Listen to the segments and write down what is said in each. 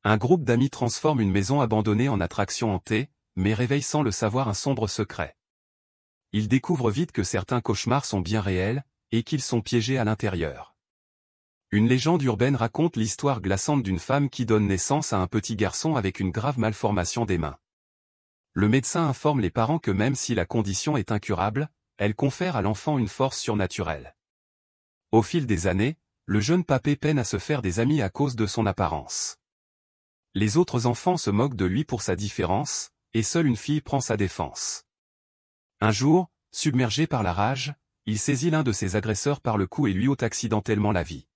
Un groupe d'amis transforme une maison abandonnée en attraction hantée, mais réveille sans le savoir un sombre secret. Ils découvrent vite que certains cauchemars sont bien réels, et qu'ils sont piégés à l'intérieur. Une légende urbaine raconte l'histoire glaçante d'une femme qui donne naissance à un petit garçon avec une grave malformation des mains. Le médecin informe les parents que même si la condition est incurable, elle confère à l'enfant une force surnaturelle. Au fil des années, le jeune Papé peine à se faire des amis à cause de son apparence. Les autres enfants se moquent de lui pour sa différence, et seule une fille prend sa défense. Un jour, submergé par la rage, il saisit l'un de ses agresseurs par le cou et lui ôte accidentellement la vie.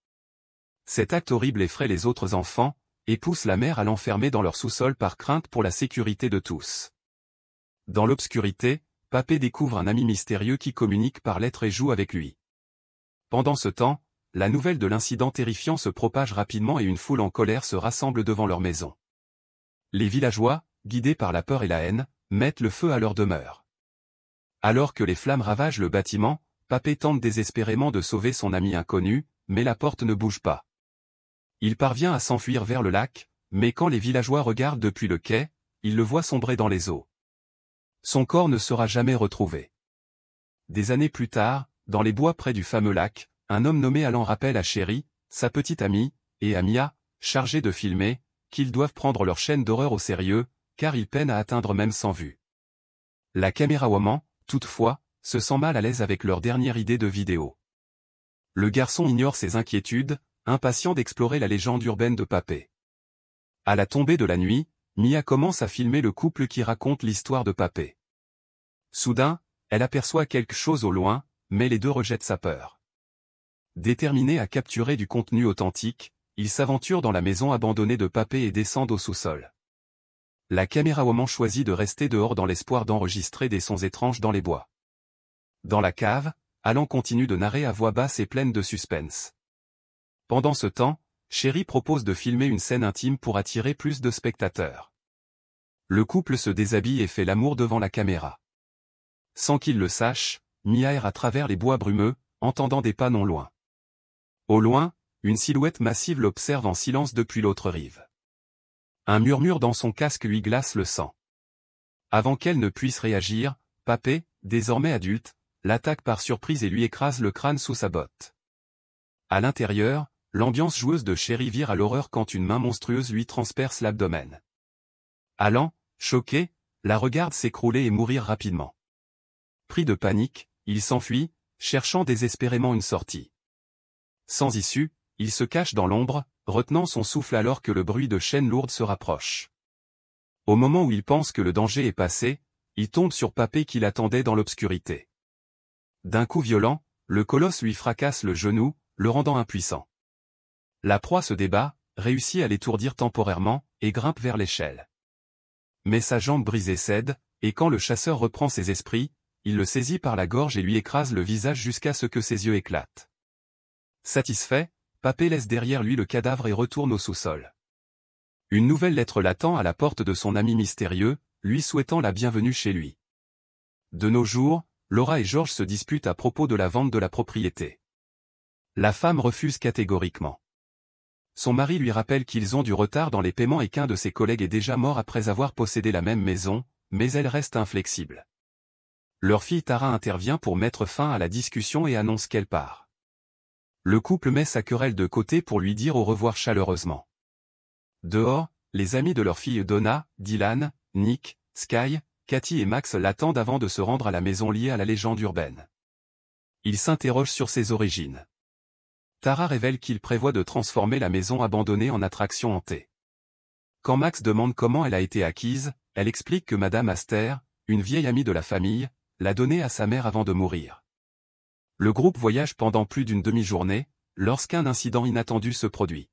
Cet acte horrible effraie les autres enfants, et pousse la mère à l'enfermer dans leur sous-sol par crainte pour la sécurité de tous. Dans l'obscurité, Papé découvre un ami mystérieux qui communique par lettres et joue avec lui. Pendant ce temps, la nouvelle de l'incident terrifiant se propage rapidement et une foule en colère se rassemble devant leur maison. Les villageois, guidés par la peur et la haine, mettent le feu à leur demeure. Alors que les flammes ravagent le bâtiment, Papé tente désespérément de sauver son ami inconnu, mais la porte ne bouge pas. Il parvient à s'enfuir vers le lac, mais quand les villageois regardent depuis le quai, ils le voient sombrer dans les eaux. Son corps ne sera jamais retrouvé. Des années plus tard, dans les bois près du fameux lac, un homme nommé Alan rappelle à Sherry, sa petite amie, et à Mia, chargée de filmer, qu'ils doivent prendre leur chaîne d'horreur au sérieux, car ils peinent à atteindre même sans vue. La camérawoman, toutefois, se sent mal à l'aise avec leur dernière idée de vidéo. Le garçon ignore ses inquiétudes, impatient d'explorer la légende urbaine de Papé. À la tombée de la nuit, Mia commence à filmer le couple qui raconte l'histoire de Papé. Soudain, elle aperçoit quelque chose au loin, mais les deux rejettent sa peur. Déterminés à capturer du contenu authentique, ils s'aventurent dans la maison abandonnée de Papé et descendent au sous-sol. La camérawoman choisit de rester dehors dans l'espoir d'enregistrer des sons étranges dans les bois. Dans la cave, Alan continue de narrer à voix basse et pleine de suspense. Pendant ce temps, Sherry propose de filmer une scène intime pour attirer plus de spectateurs. Le couple se déshabille et fait l'amour devant la caméra. Sans qu'il le sache, Mia erre à travers les bois brumeux, entendant des pas non loin. Au loin, une silhouette massive l'observe en silence depuis l'autre rive. Un murmure dans son casque lui glace le sang. Avant qu'elle ne puisse réagir, Papé, désormais adulte, l'attaque par surprise et lui écrase le crâne sous sa botte. À l'intérieur, l'ambiance joueuse de Sherry vire à l'horreur quand une main monstrueuse lui transperce l'abdomen. Alan, choqué, la regarde s'écrouler et mourir rapidement. Pris de panique, il s'enfuit, cherchant désespérément une sortie. Sans issue, il se cache dans l'ombre, retenant son souffle alors que le bruit de chaînes lourdes se rapproche. Au moment où il pense que le danger est passé, il tombe sur Papé qui l'attendait dans l'obscurité. D'un coup violent, le colosse lui fracasse le genou, le rendant impuissant. La proie se débat, réussit à l'étourdir temporairement, et grimpe vers l'échelle. Mais sa jambe brisée cède, et quand le chasseur reprend ses esprits, il le saisit par la gorge et lui écrase le visage jusqu'à ce que ses yeux éclatent. Satisfait, Papé laisse derrière lui le cadavre et retourne au sous-sol. Une nouvelle lettre l'attend à la porte de son ami mystérieux, lui souhaitant la bienvenue chez lui. De nos jours, Laura et George se disputent à propos de la vente de la propriété. La femme refuse catégoriquement. Son mari lui rappelle qu'ils ont du retard dans les paiements et qu'un de ses collègues est déjà mort après avoir possédé la même maison, mais elle reste inflexible. Leur fille Tara intervient pour mettre fin à la discussion et annonce qu'elle part. Le couple met sa querelle de côté pour lui dire au revoir chaleureusement. Dehors, les amis de leur fille Donna, Dylan, Nick, Sky, Cathy et Max l'attendent avant de se rendre à la maison liée à la légende urbaine. Ils s'interrogent sur ses origines. Tara révèle qu'il prévoit de transformer la maison abandonnée en attraction hantée. Quand Max demande comment elle a été acquise, elle explique que Madame Aster, une vieille amie de la famille, l'a donnée à sa mère avant de mourir. Le groupe voyage pendant plus d'une demi-journée, lorsqu'un incident inattendu se produit.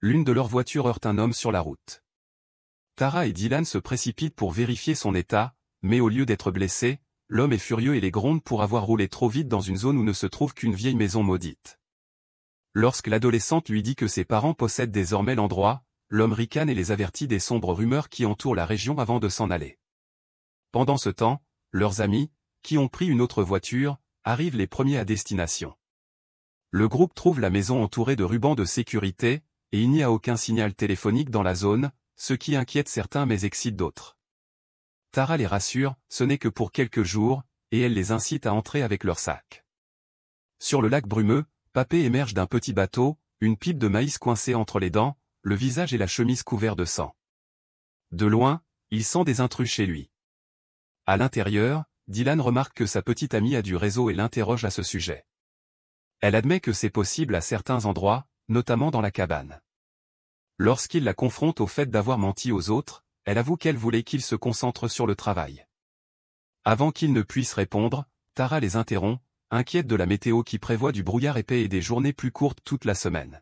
L'une de leurs voitures heurte un homme sur la route. Tara et Dylan se précipitent pour vérifier son état, mais au lieu d'être blessés, l'homme est furieux et les gronde pour avoir roulé trop vite dans une zone où ne se trouve qu'une vieille maison maudite. Lorsque l'adolescente lui dit que ses parents possèdent désormais l'endroit, l'homme ricane et les avertit des sombres rumeurs qui entourent la région avant de s'en aller. Pendant ce temps, leurs amis, qui ont pris une autre voiture, arrivent les premiers à destination. Le groupe trouve la maison entourée de rubans de sécurité, et il n'y a aucun signal téléphonique dans la zone, ce qui inquiète certains mais excite d'autres. Tara les rassure, ce n'est que pour quelques jours, et elle les incite à entrer avec leur sac. Sur le lac brumeux, Papé émerge d'un petit bateau, une pipe de maïs coincée entre les dents, le visage et la chemise couverts de sang. De loin, il sent des intrus chez lui. À l'intérieur, Dylan remarque que sa petite amie a du réseau et l'interroge à ce sujet. Elle admet que c'est possible à certains endroits, notamment dans la cabane. Lorsqu'il la confronte au fait d'avoir menti aux autres, elle avoue qu'elle voulait qu'il se concentre sur le travail. Avant qu'il ne puisse répondre, Tara les interrompt, inquiète de la météo qui prévoit du brouillard épais et des journées plus courtes toute la semaine.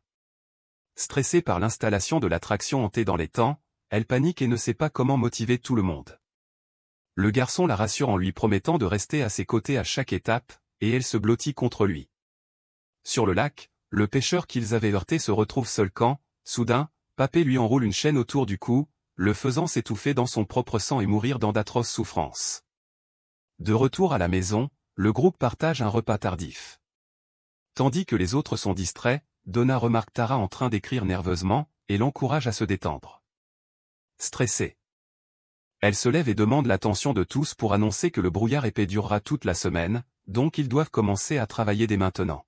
Stressée par l'installation de l'attraction hantée dans les temps, elle panique et ne sait pas comment motiver tout le monde. Le garçon la rassure en lui promettant de rester à ses côtés à chaque étape, et elle se blottit contre lui. Sur le lac, le pêcheur qu'ils avaient heurté se retrouve seul quand, soudain, Papé lui enroule une chaîne autour du cou, le faisant s'étouffer dans son propre sang et mourir dans d'atroces souffrances. De retour à la maison, le groupe partage un repas tardif. Tandis que les autres sont distraits, Donna remarque Tara en train d'écrire nerveusement, et l'encourage à se détendre. Stressée, elle se lève et demande l'attention de tous pour annoncer que le brouillard épais durera toute la semaine, donc ils doivent commencer à travailler dès maintenant.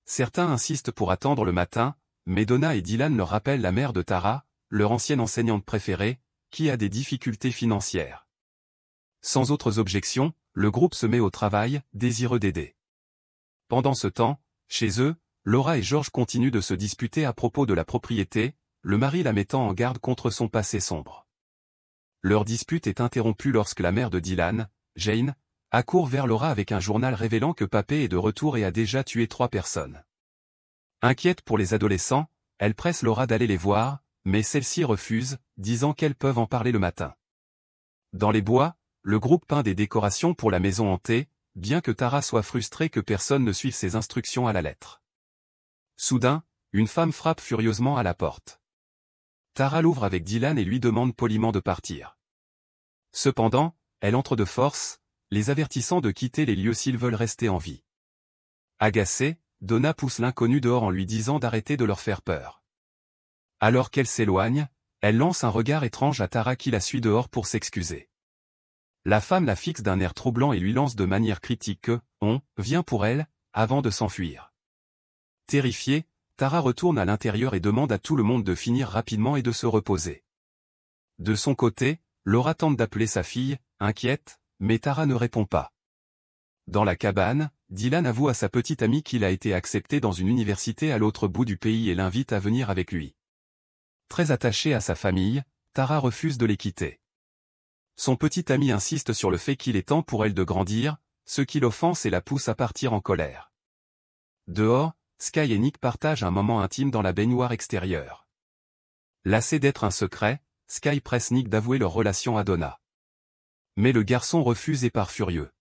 Certains insistent pour attendre le matin, mais Donna et Dylan leur rappellent la mère de Tara, leur ancienne enseignante préférée, qui a des difficultés financières. Sans autres objections, le groupe se met au travail, désireux d'aider. Pendant ce temps, chez eux, Laura et George continuent de se disputer à propos de la propriété, le mari la mettant en garde contre son passé sombre. Leur dispute est interrompue lorsque la mère de Dylan, Jane, accourt vers Laura avec un journal révélant que Papé est de retour et a déjà tué 3 personnes. Inquiète pour les adolescents, elle presse Laura d'aller les voir, mais celle-ci refuse, disant qu'elles peuvent en parler le matin. Dans les bois, le groupe peint des décorations pour la maison hantée, bien que Tara soit frustrée que personne ne suive ses instructions à la lettre. Soudain, une femme frappe furieusement à la porte. Tara l'ouvre avec Dylan et lui demande poliment de partir. Cependant, elle entre de force, les avertissant de quitter les lieux s'ils veulent rester en vie. Agacée, Donna pousse l'inconnu dehors en lui disant d'arrêter de leur faire peur. Alors qu'elle s'éloigne, elle lance un regard étrange à Tara qui la suit dehors pour s'excuser. La femme la fixe d'un air troublant et lui lance de manière critique que « on » vient pour elle, avant de s'enfuir. Terrifiée, Tara retourne à l'intérieur et demande à tout le monde de finir rapidement et de se reposer. De son côté, Laura tente d'appeler sa fille, inquiète, mais Tara ne répond pas. Dans la cabane, Dylan avoue à sa petite amie qu'il a été accepté dans une université à l'autre bout du pays et l'invite à venir avec lui. Très attachée à sa famille, Tara refuse de les quitter. Son petit ami insiste sur le fait qu'il est temps pour elle de grandir, ce qui l'offense et la pousse à partir en colère. Dehors, Sky et Nick partagent un moment intime dans la baignoire extérieure. Lassé d'être un secret, Sky presse Nick d'avouer leur relation à Donna. Mais le garçon refuse et part furieux.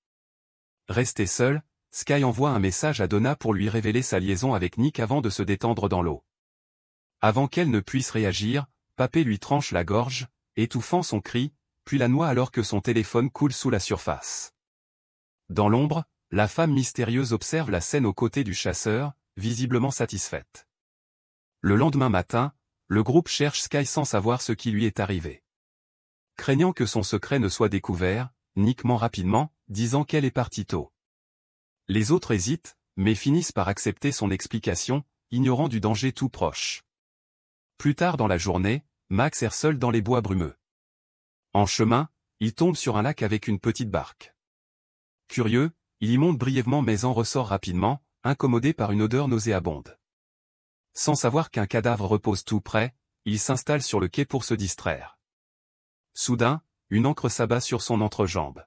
Resté seul, Sky envoie un message à Donna pour lui révéler sa liaison avec Nick avant de se détendre dans l'eau. Avant qu'elle ne puisse réagir, Papé lui tranche la gorge, étouffant son cri, puis la noie alors que son téléphone coule sous la surface. Dans l'ombre, la femme mystérieuse observe la scène aux côtés du chasseur, visiblement satisfaite. Le lendemain matin, le groupe cherche Sky sans savoir ce qui lui est arrivé. Craignant que son secret ne soit découvert, Nick ment rapidement, disant qu'elle est partie tôt. Les autres hésitent, mais finissent par accepter son explication, ignorant du danger tout proche. Plus tard dans la journée, Max erre seul dans les bois brumeux. En chemin, il tombe sur un lac avec une petite barque. Curieux, il y monte brièvement mais en ressort rapidement, incommodé par une odeur nauséabonde. Sans savoir qu'un cadavre repose tout près, il s'installe sur le quai pour se distraire. Soudain, une ancre s'abat sur son entrejambe.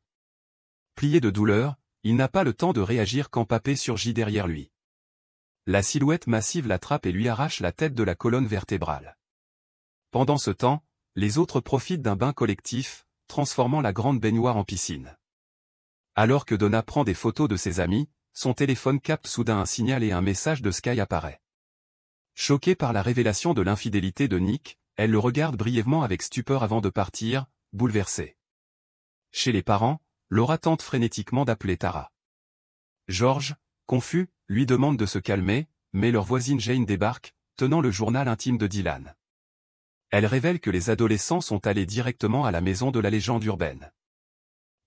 Plié de douleur, il n'a pas le temps de réagir quand Papé surgit derrière lui. La silhouette massive l'attrape et lui arrache la tête de la colonne vertébrale. Pendant ce temps, les autres profitent d'un bain collectif, transformant la grande baignoire en piscine. Alors que Donna prend des photos de ses amis, son téléphone capte soudain un signal et un message de Sky apparaît. Choquée par la révélation de l'infidélité de Nick, elle le regarde brièvement avec stupeur avant de partir, bouleversée. Chez les parents, Laura tente frénétiquement d'appeler Tara. George, confus, lui demande de se calmer, mais leur voisine Jane débarque, tenant le journal intime de Dylan. Elle révèle que les adolescents sont allés directement à la maison de la légende urbaine.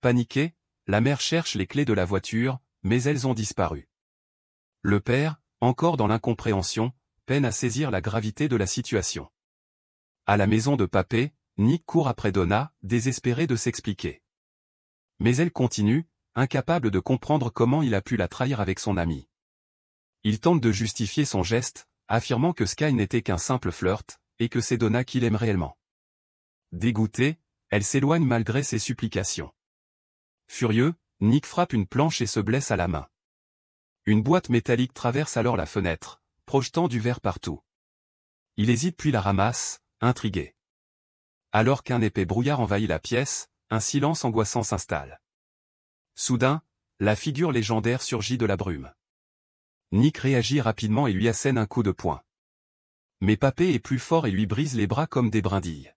Paniquée, la mère cherche les clés de la voiture, mais elles ont disparu. Le père, encore dans l'incompréhension, peine à saisir la gravité de la situation. À la maison de Papé, Nick court après Donna, désespéré de s'expliquer. Mais elle continue, incapable de comprendre comment il a pu la trahir avec son ami. Il tente de justifier son geste, affirmant que Sky n'était qu'un simple flirt, et que c'est Donna qui l'aime réellement. Dégoûtée, elle s'éloigne malgré ses supplications. Furieux, Nick frappe une planche et se blesse à la main. Une boîte métallique traverse alors la fenêtre, projetant du verre partout. Il hésite puis la ramasse, intrigué. Alors qu'un épais brouillard envahit la pièce, un silence angoissant s'installe. Soudain, la figure légendaire surgit de la brume. Nick réagit rapidement et lui assène un coup de poing. Mais Papé est plus fort et lui brise les bras comme des brindilles.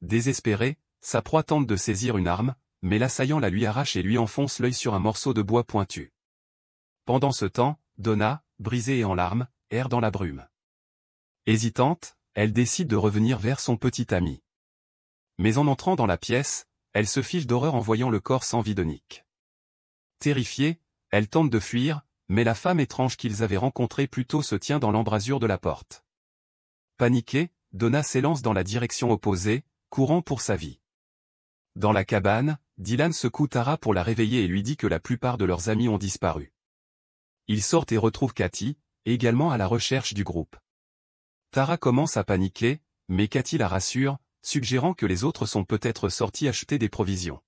Désespéré, sa proie tente de saisir une arme, mais l'assaillant la lui arrache et lui enfonce l'œil sur un morceau de bois pointu. Pendant ce temps, Donna, brisée et en larmes, erre dans la brume. Hésitante, elle décide de revenir vers son petit ami. Mais en entrant dans la pièce, elle se fiche d'horreur en voyant le corps sans vie de Nick. Terrifiée, elle tente de fuir, mais la femme étrange qu'ils avaient rencontrée plus tôt se tient dans l'embrasure de la porte. Paniquée, Donna s'élance dans la direction opposée, courant pour sa vie. Dans la cabane, Dylan secoue Tara pour la réveiller et lui dit que la plupart de leurs amis ont disparu. Ils sortent et retrouvent Cathy, également à la recherche du groupe. Tara commence à paniquer, mais Cathy la rassure, suggérant que les autres sont peut-être sortis acheter des provisions.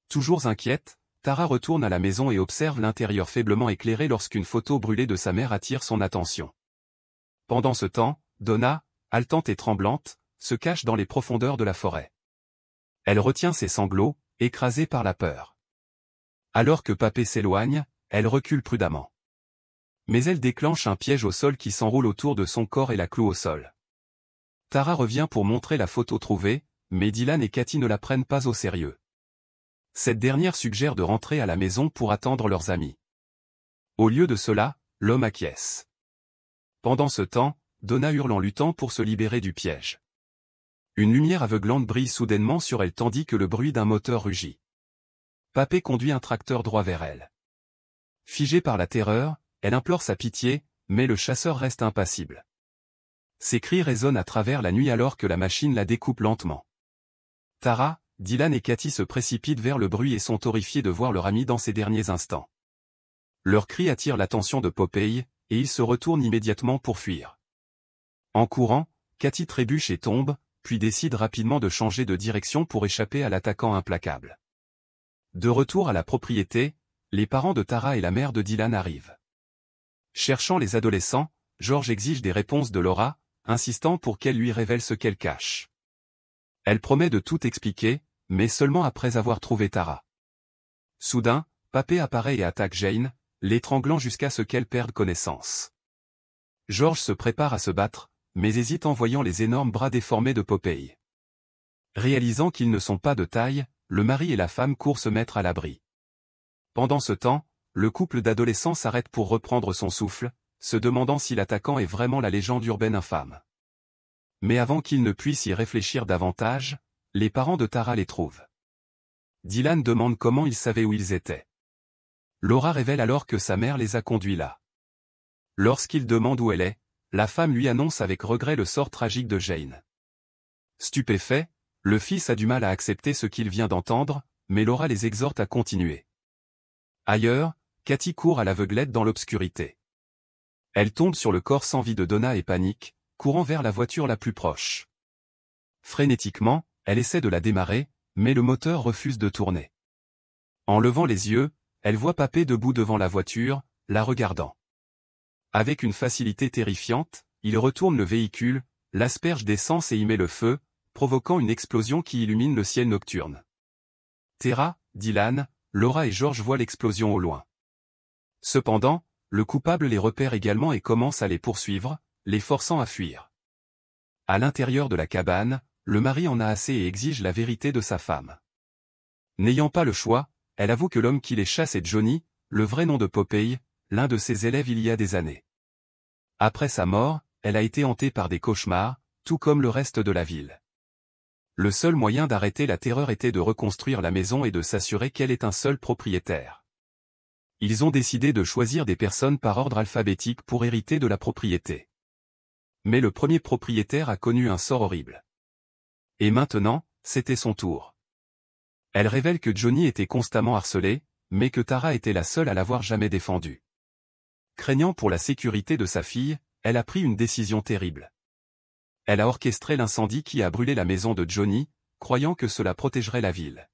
Toujours inquiète, Tara retourne à la maison et observe l'intérieur faiblement éclairé lorsqu'une photo brûlée de sa mère attire son attention. Pendant ce temps, Donna, haletante et tremblante, se cache dans les profondeurs de la forêt. Elle retient ses sanglots, écrasée par la peur. Alors que Papé s'éloigne, elle recule prudemment. Mais elle déclenche un piège au sol qui s'enroule autour de son corps et la cloue au sol. Tara revient pour montrer la photo trouvée, mais Dylan et Cathy ne la prennent pas au sérieux. Cette dernière suggère de rentrer à la maison pour attendre leurs amis. Au lieu de cela, l'homme acquiesce. Pendant ce temps, Donna hurle en luttant pour se libérer du piège. Une lumière aveuglante brille soudainement sur elle tandis que le bruit d'un moteur rugit. Papé conduit un tracteur droit vers elle. Figée par la terreur, elle implore sa pitié, mais le chasseur reste impassible. Ses cris résonnent à travers la nuit alors que la machine la découpe lentement. Tara, Dylan et Cathy se précipitent vers le bruit et sont horrifiés de voir leur ami dans ces derniers instants. Leurs cris attirent l'attention de Popeye, et ils se retournent immédiatement pour fuir. En courant, Cathy trébuche et tombe, puis décide rapidement de changer de direction pour échapper à l'attaquant implacable. De retour à la propriété, les parents de Tara et la mère de Dylan arrivent. Cherchant les adolescents, George exige des réponses de Laura, insistant pour qu'elle lui révèle ce qu'elle cache. Elle promet de tout expliquer, mais seulement après avoir trouvé Tara. Soudain, Papé apparaît et attaque Jane, l'étranglant jusqu'à ce qu'elle perde connaissance. George se prépare à se battre, mais hésite en voyant les énormes bras déformés de Popeye. Réalisant qu'ils ne sont pas de taille, le mari et la femme courent se mettre à l'abri. Pendant ce temps, le couple d'adolescents s'arrête pour reprendre son souffle, se demandant si l'attaquant est vraiment la légende urbaine infâme. Mais avant qu'ils ne puissent y réfléchir davantage, les parents de Tara les trouvent. Dylan demande comment ils savaient où ils étaient. Laura révèle alors que sa mère les a conduits là. Lorsqu'il demande où elle est, la femme lui annonce avec regret le sort tragique de Jane. Stupéfait, le fils a du mal à accepter ce qu'il vient d'entendre, mais Laura les exhorte à continuer. Ailleurs, Cathy court à l'aveuglette dans l'obscurité. Elle tombe sur le corps sans vie de Donna et panique, courant vers la voiture la plus proche. Frénétiquement, elle essaie de la démarrer, mais le moteur refuse de tourner. En levant les yeux, elle voit Papé debout devant la voiture, la regardant. Avec une facilité terrifiante, il retourne le véhicule, l'asperge d'essence et y met le feu, provoquant une explosion qui illumine le ciel nocturne. Tara, Dylan, Laura et George voient l'explosion au loin. Cependant, le coupable les repère également et commence à les poursuivre, les forçant à fuir. À l'intérieur de la cabane, le mari en a assez et exige la vérité de sa femme. N'ayant pas le choix, elle avoue que l'homme qui les chasse est Johnny, le vrai nom de Popeye, l'un de ses élèves il y a des années. Après sa mort, elle a été hantée par des cauchemars, tout comme le reste de la ville. Le seul moyen d'arrêter la terreur était de reconstruire la maison et de s'assurer qu'elle ait un seul propriétaire. Ils ont décidé de choisir des personnes par ordre alphabétique pour hériter de la propriété. Mais le premier propriétaire a connu un sort horrible. Et maintenant, c'était son tour. Elle révèle que Johnny était constamment harcelé, mais que Tara était la seule à l'avoir jamais défendu. Craignant pour la sécurité de sa fille, elle a pris une décision terrible. Elle a orchestré l'incendie qui a brûlé la maison de Johnny, croyant que cela protégerait la ville.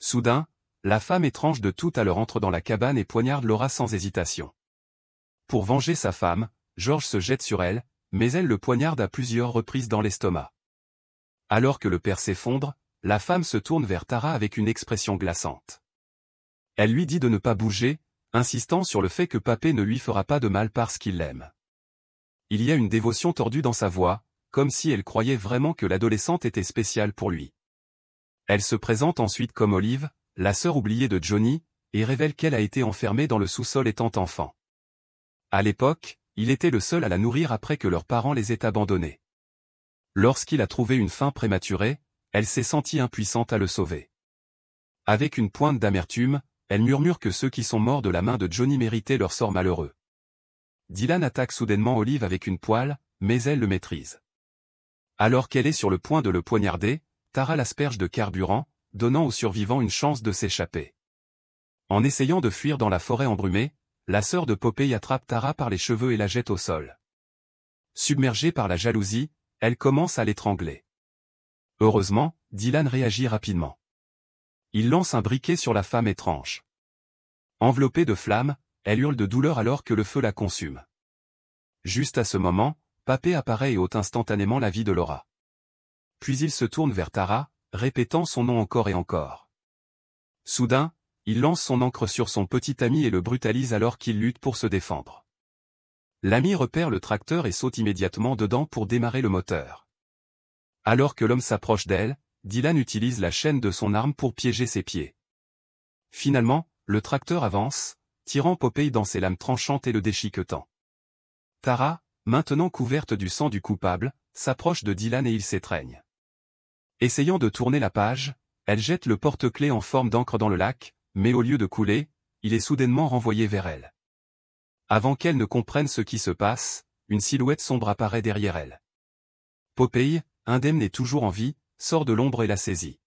Soudain, la femme étrange de tout à l'heure entre dans la cabane et poignarde Laura sans hésitation. Pour venger sa femme, George se jette sur elle, mais elle le poignarde à plusieurs reprises dans l'estomac. Alors que le père s'effondre, la femme se tourne vers Tara avec une expression glaçante. Elle lui dit de ne pas bouger, insistant sur le fait que Papé ne lui fera pas de mal parce qu'il l'aime. Il y a une dévotion tordue dans sa voix, comme si elle croyait vraiment que l'adolescente était spéciale pour lui. Elle se présente ensuite comme Olive, la sœur oubliée de Johnny, et révèle qu'elle a été enfermée dans le sous-sol étant enfant. À l'époque, il était le seul à la nourrir après que leurs parents les aient abandonnés. Lorsqu'il a trouvé une fin prématurée, elle s'est sentie impuissante à le sauver. Avec une pointe d'amertume, elle murmure que ceux qui sont morts de la main de Johnny méritaient leur sort malheureux. Dylan attaque soudainement Olive avec une poêle, mais elle le maîtrise. Alors qu'elle est sur le point de le poignarder, Tara l'asperge de carburant, donnant aux survivants une chance de s'échapper. En essayant de fuir dans la forêt embrumée, la sœur de Popeye attrape Tara par les cheveux et la jette au sol. Submergée par la jalousie, elle commence à l'étrangler. Heureusement, Dylan réagit rapidement. Il lance un briquet sur la femme étrange. Enveloppée de flammes, elle hurle de douleur alors que le feu la consume. Juste à ce moment, Papé apparaît et ôte instantanément la vie de Laura. Puis il se tourne vers Tara, répétant son nom encore et encore. Soudain, il lance son encre sur son petit ami et le brutalise alors qu'il lutte pour se défendre. L'ami repère le tracteur et saute immédiatement dedans pour démarrer le moteur. Alors que l'homme s'approche d'elle, Dylan utilise la chaîne de son arme pour piéger ses pieds. Finalement, le tracteur avance, tirant Popeye dans ses lames tranchantes et le déchiquetant. Tara, maintenant couverte du sang du coupable, s'approche de Dylan et ils s'étreignent. Essayant de tourner la page, elle jette le porte-clés en forme d'encre dans le lac, mais au lieu de couler, il est soudainement renvoyé vers elle. Avant qu'elle ne comprenne ce qui se passe, une silhouette sombre apparaît derrière elle. Popeye, indemne et toujours en vie, sort de l'ombre et la saisit.